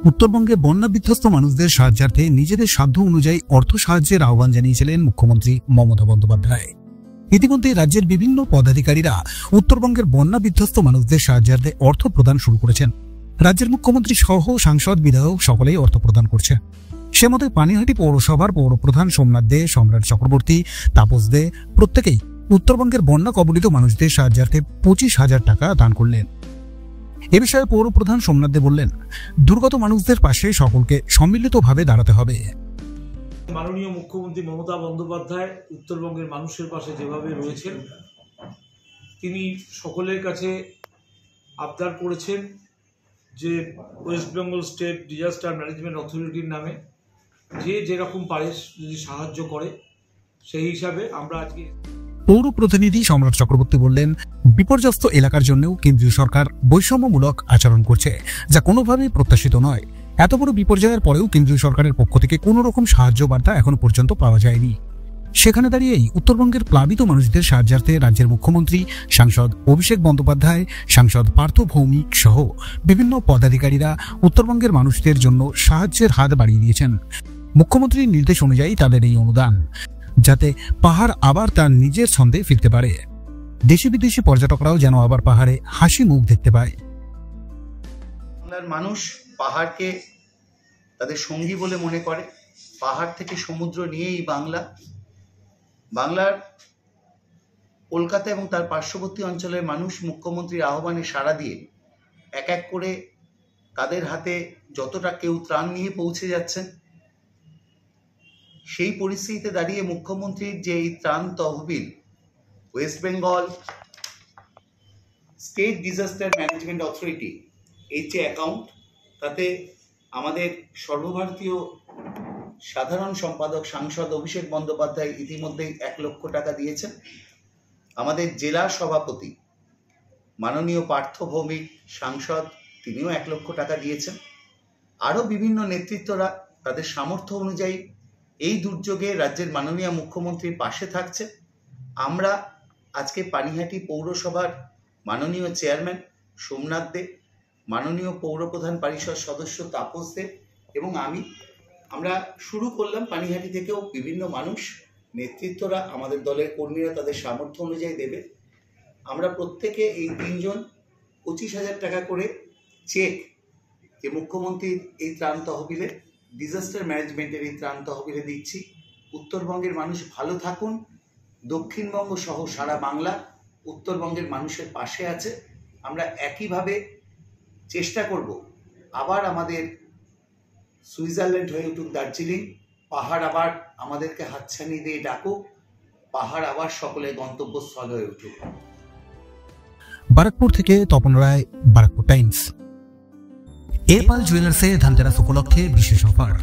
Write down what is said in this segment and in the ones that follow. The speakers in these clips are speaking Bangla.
উত্তরবঙ্গে বন্যা বিধ্বস্ত মানুষদের সাহায্যার্থে নিজেদের সাধ্য অনুযায়ী অর্থ সাহায্যের আহ্বান জানিয়েছিলেন মুখ্যমন্ত্রী মমতা বন্দ্যোপাধ্যায়। ইতিমধ্যে রাজ্যের বিভিন্ন পদাধিকারীরা উত্তরবঙ্গের বন্যা বিধ্বস্ত মানুষদের সাহায্যার্থে অর্থ প্রদান শুরু করেছেন। রাজ্যের মুখ্যমন্ত্রী সহ সাংসদ, বিধায়ক সকলেই অর্থ প্রদান করছে। সে মতে পানিহাটি পৌরসভার পৌরপ্রধান সোমনাথ দে, সম্রাট চক্রবর্তী, তাপস দে প্রত্যেকেই উত্তরবঙ্গের বন্যা কবলিত মানুষদের সাহায্যার্থে 25,000 টাকা দান করলেন। এ বিষয়ে পৌরপ্রধান সোমনাথ দে বললেন, দুর্গত মানুষদের পাশে সকলকে সম্মিলিতভাবে দাঁড়াতে হবে। মাননীয় মুখ্যমন্ত্রী মমতা বন্দ্যোপাধ্যায় উত্তরবঙ্গের মানুষের পাশে যেভাবে রয়েছেন, তিনি সকলের কাছে আবদার করেছেন যে West Bengal state disaster management অথরিটির নামে যে যেরকম পারে যদি সাহায্য করে, সেই হিসাবে আমরা আজকে। পৌর প্রতিনিধি সম্রাট চক্রবর্তী বললেন, বিপর্যস্ত এলাকার জন্যও কেন্দ্রীয় সরকার বৈষম্যমূলক আচরণ করছে, যা কোনোভাবেই প্রত্যাশিত নয়। এত বড় বিপর্যয়ের পরেও কেন্দ্রীয় সরকারের পক্ষ থেকে কোনো রকম সাহায্য বার্তা এখনো পর্যন্ত পাওয়া যায়নি। সেখানে দাঁড়িয়েই উত্তরবঙ্গের প্লাবিত মানুষদের সাহায্যার্থে রাজ্যের মুখ্যমন্ত্রী, সাংসদ অভিষেক বন্দ্যোপাধ্যায়, সাংসদ পার্থ ভৌমিক সহ বিভিন্ন পদাধিকারীরা উত্তরবঙ্গের মানুষদের জন্য সাহায্যের হাত বাড়িয়ে দিয়েছেন। মুখ্যমন্ত্রীর নির্দেশ অনুযায়ী তাদের এই অনুদান যাতে পাহাড় আবার তার নিজের ছন্দে ফিরতে পারে, দেশি বিদেশি পর্যটকরাও যেন আবার পাহাড়ে হাসি মুখ দেখতে পায়। বাংলার মানুষ পাহাড়কে তাদের সঙ্গী বলে মনে করে। পাহাড় থেকে সমুদ্র নিয়েই বাংলার কলকাতা এবং তার পার্শ্ববর্তী অঞ্চলের মানুষ মুখ্যমন্ত্রীর আহ্বানে সাড়া দিয়ে এক এক করে তাদের হাতে যতটা কেউ ত্রাণ নিয়ে পৌঁছে যাচ্ছেন। সেই পরিস্থিতিতে দাঁড়িয়ে মুখ্যমন্ত্রীর যে এই ত্রাণ তহবিল, West Bengal state disaster management authority এই যে অ্যাকাউন্ট, তাতে আমাদের সর্বভারতীয় সাধারণ সম্পাদক সাংসদ অভিষেক বন্দ্যোপাধ্যায় ইতিমধ্যেই 1 লক্ষ টাকা দিয়েছেন। আমাদের জেলা সভাপতি মাননীয় পার্থ ভৌমিক সাংসদ, তিনিও 1 লক্ষ টাকা দিয়েছেন। আরও বিভিন্ন নেতৃত্বরা তাদের সামর্থ্য অনুযায়ী এই দুর্যোগে রাজ্যের মাননীয় মুখ্যমন্ত্রীর পাশে থাকছে। আমরা আজকে পানিহাটি পৌরসভার মাননীয় চেয়ারম্যান সোমনাথ দে, মাননীয় পৌরপ্রধান পরিষদ সদস্য তাপস দে এবং আমরা শুরু করলাম। পানিহাটি থেকেও বিভিন্ন মানুষ, নেতৃত্বরা, আমাদের দলের কর্মীরা তাদের সামর্থ্য অনুযায়ী দেবে। আমরা প্রত্যেকে এই 3 জন 25,000 টাকা করে চেক যে মুখ্যমন্ত্রীর এই ত্রাণ তহবিলে, ডিজাস্টার ম্যানেজমেন্টের এই ত্রাণ তহবিলে দিচ্ছি। উত্তরবঙ্গের মানুষ ভালো থাকুন। দক্ষিণবঙ্গ সহ সারা বাংলা উত্তরবঙ্গের মানুষের পাশে আছে। আমরা একইভাবে চেষ্টা করব আবার আমাদের সুইজারল্যান্ড হয়ে উঠুক দার্জিলিং, পাহাড় আবার আমাদেরকে হাতছানি দিয়ে ডাকুক, পাহাড় আবার সকলের গন্তব্যস্থল হয়ে উঠুক। বারাকপুর থেকে তপন রায়, বারাকপুর টাইমস। এপাল জুয়েলার্সে ধনতেরাস উপলক্ষে বিশেষ অফার।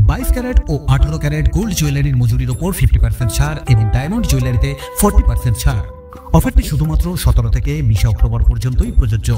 22 ক্যারেট ও 18 ক্যারেট গোল্ড জুয়েলারির মজুরির ওপর 50% ছাড় এবং ডায়মন্ড জুয়েলারিতে 40% ছাড়। অফারটি শুধুমাত্র 17 থেকে 20 অক্টোবর পর্যন্তই প্রযোজ্য।